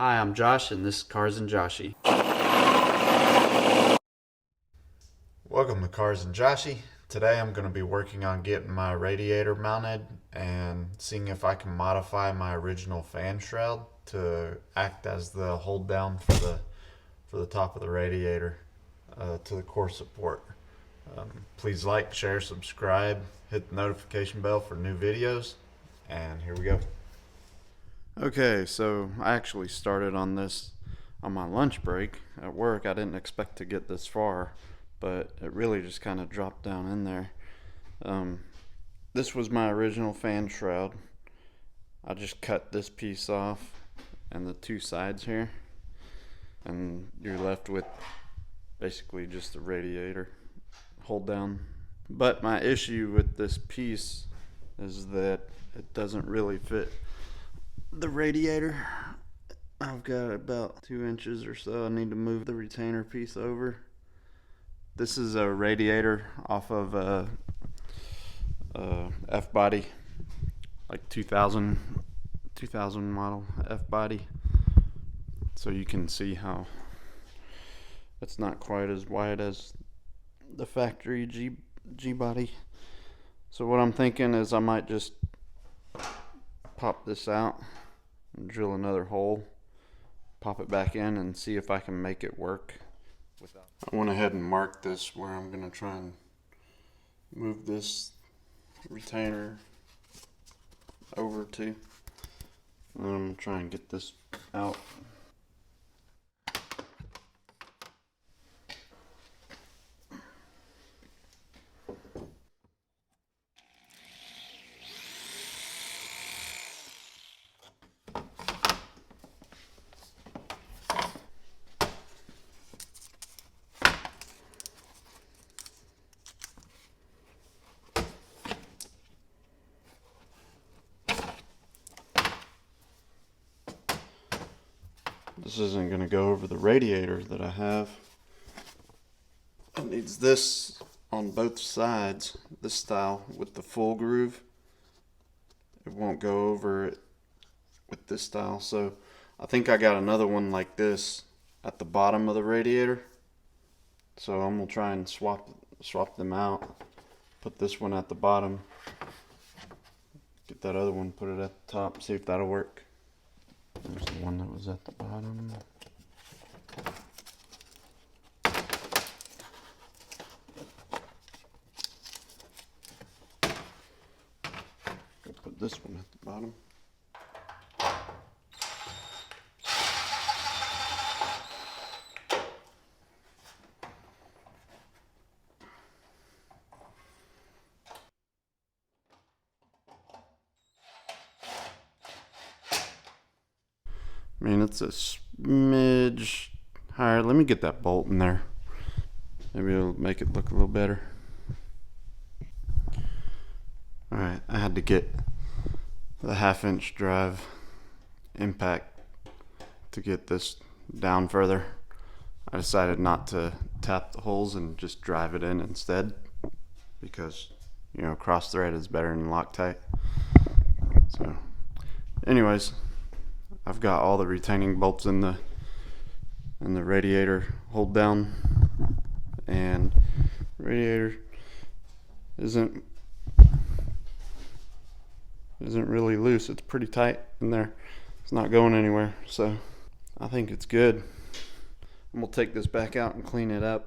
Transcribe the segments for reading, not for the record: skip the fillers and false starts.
Hi, I'm Josh, and this is Cars and Joshy. Welcome to Cars and Joshy. Today I'm going to be working on getting my radiator mounted and seeing if I can modify my original fan shroud to act as the hold down for the top of the radiator to the core support. Please like, share, subscribe, hit the notification bell for new videos, and here we go. Okay, so I actually started on this on my lunch break at work. I didn't expect to get this far, but it really just kind of dropped down in there. This was my original fan shroud. I just cut this piece off and the two sides here, and you're left with basically just the radiator hold down. But my issue with this piece is that it doesn't really fit the radiator. I've got about 2 inches or so. I need to move the retainer piece over. This is a radiator off of a F-body, like 2000 model F-body. So you can see how it's not quite as wide as the factory G-body. So what I'm thinking is I might just pop this out and drill another hole, pop it back in, and see if I can make it work. I went ahead and marked this where I'm going to try and move this retainer over to. And I'm going to try and get this out. This isn't going to go over the radiator that I have. It needs this on both sides, this style with the full groove. It won't go over it with this style, so I think I got another one like this at the bottom of the radiator. So I'm going to try and swap them out. Put this one at the bottom. Get that other one, put it at the top, see if that'll work. There's the one that was at the bottom. Go put this one at the bottom. I mean, it's a smidge higher. Let me get that bolt in there. Maybe it'll make it look a little better. Alright, I had to get the 1/2-inch drive impact to get this down further. I decided not to tap the holes and just drive it in instead, because, you know, cross thread is better than Loctite. So, anyways, I've got all the retaining bolts in the radiator hold down, and the radiator isn't really loose. It's pretty tight in there. It's not going anywhere, so I think it's good. And we'll take this back out and clean it up.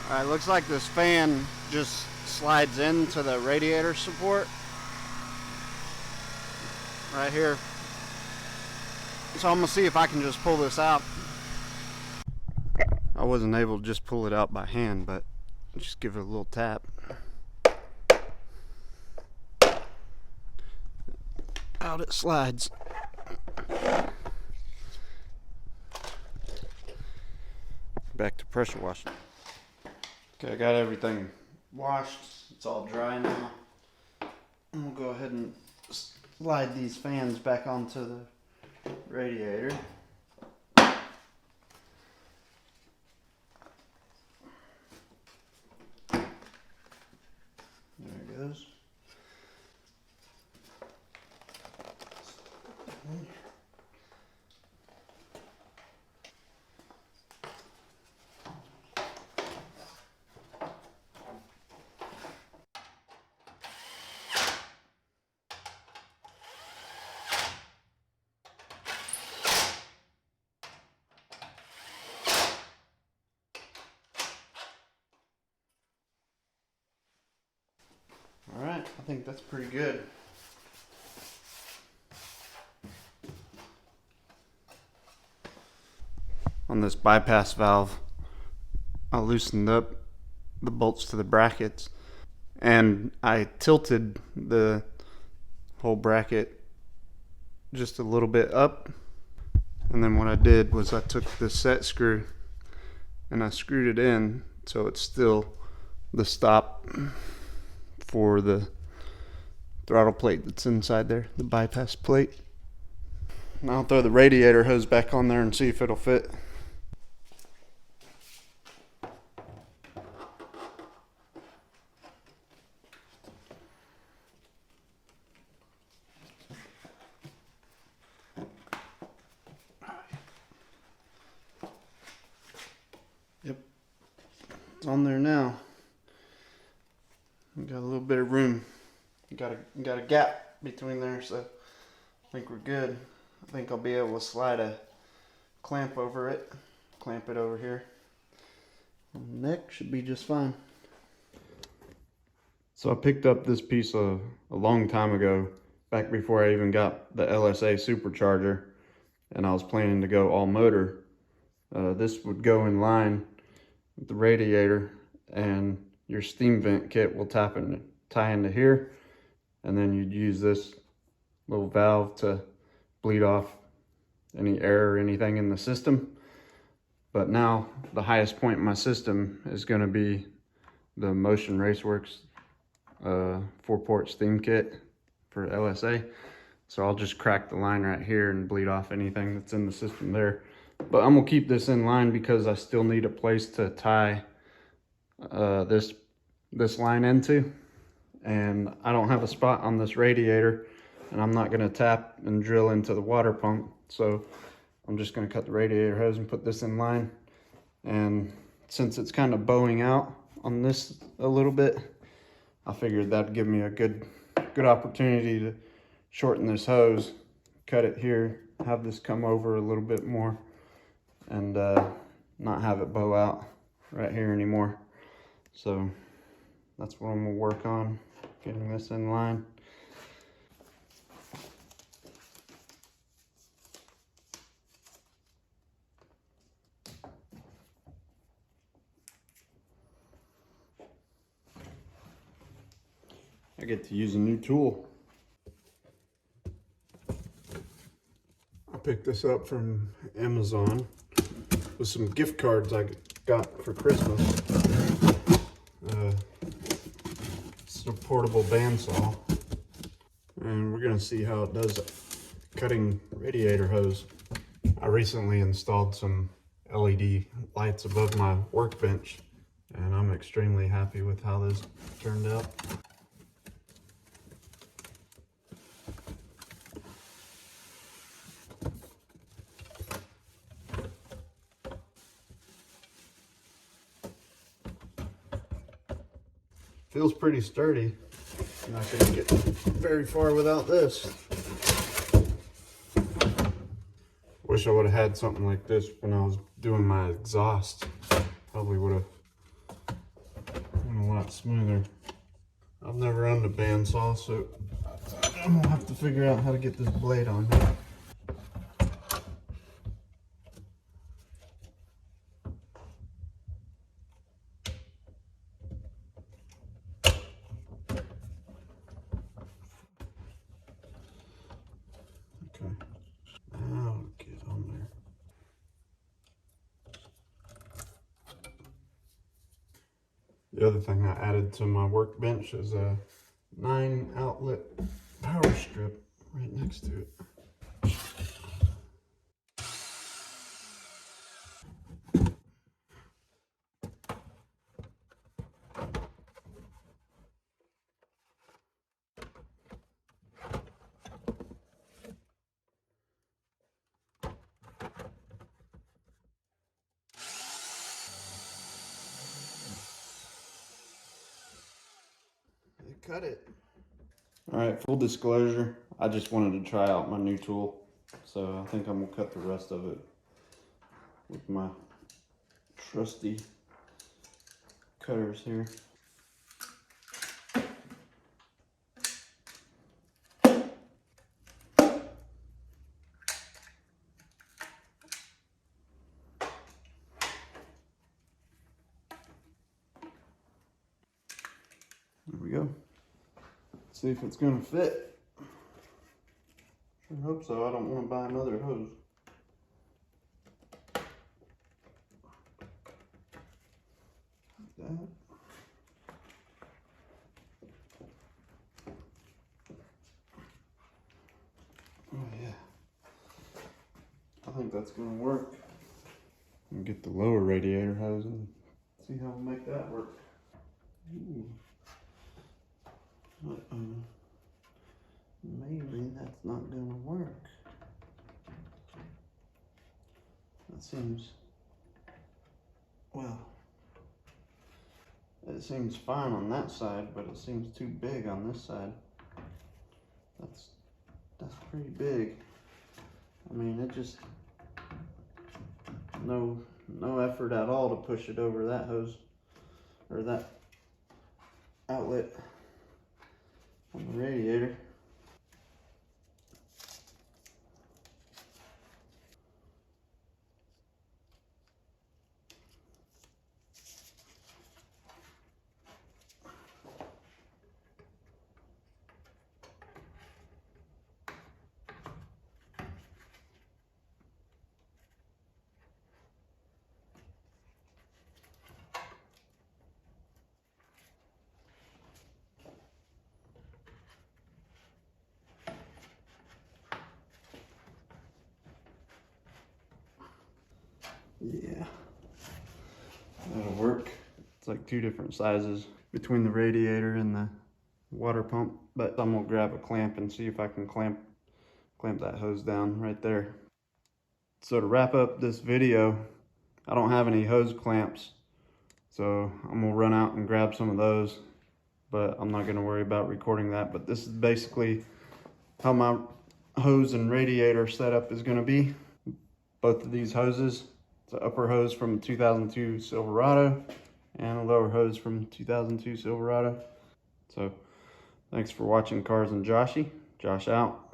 Alright, looks like this fan just slides into the radiator support right here. So I'm gonna see if I can just pull this out. I wasn't able to just pull it out by hand, but just give it a little tap. Out it slides. Back to pressure washing. Okay, I got everything washed. It's all dry now. And we'll go ahead and slide these fans back onto the radiator. There it goes. Alright, I think that's pretty good. On this bypass valve, I loosened up the bolts to the brackets and I tilted the whole bracket just a little bit up, and then what I did was I took the set screw and I screwed it in so it's still the stop for the throttle plate that's inside there, the bypass plate. Now I'll throw the radiator hose back on there and see if it'll fit. Yep, it's on there now. We got a little bit of room. Got a gap between there, so I think we're good. I think I'll be able to slide a clamp over it, clamp it over here. And the neck should be just fine. So I picked up this piece a long time ago, back before I even got the LSA supercharger, and I was planning to go all motor. This would go in line with the radiator, and your steam vent kit will tie into here, and then you'd use this little valve to bleed off any air or anything in the system. But now the highest point in my system is going to be the Motion Raceworks 4-port steam kit for LSA. So I'll just crack the line right here and bleed off anything that's in the system there. But I'm gonna keep this in line because I still need a place to tie this line into, and I don't have a spot on this radiator, and I'm not gonna tap and drill into the water pump, so I'm just gonna cut the radiator hose and put this in line. And since it's kind of bowing out on this a little bit, I figured that'd give me a good opportunity to shorten this hose, cut it here, have this come over a little bit more, and not have it bow out right here anymore. So that's what I'm gonna work on, getting this in line. I get to use a new tool. I picked this up from Amazon with some gift cards I got for Christmas. It's a portable bandsaw, and we're gonna see how it does cutting radiator hose. I recently installed some LED lights above my workbench, and I'm extremely happy with how this turned out. Feels pretty sturdy. I'm not gonna get very far without this. Wish I would have had something like this when I was doing my exhaust. Probably would have been a lot smoother. I've never owned a bandsaw, so I'm gonna have to figure out how to get this blade on here. Okay, now get on there. The other thing I added to my workbench is a 9-outlet power strip right next to it. cut it. All right, full disclosure, I just wanted to try out my new tool. So I think I'm gonna cut the rest of it with my trusty cutters here. There we go. See if it's gonna fit. Sure hope so. I don't want to buy another hose. Like that. Oh yeah. I think that's gonna work. And get the lower radiator hose and see how we make that work. Ooh. Maybe that's not gonna work. That seems, well, it seems fine on that side, but it seems too big on this side. That's pretty big. I mean, it just, no effort at all to push it over that hose, or that outlet on the radiator. Yeah, that'll work. It's like two different sizes between the radiator and the water pump, but I'm gonna grab a clamp and see if I can clamp that hose down right there. So to wrap up this video, I don't have any hose clamps, so I'm gonna run out and grab some of those, but I'm not gonna worry about recording that. But this is basically how my hose and radiator setup is gonna be. Both of these hoses, it's an upper hose from 2002 Silverado and a lower hose from 2002 Silverado. So thanks for watching Cars and Joshy. Josh out.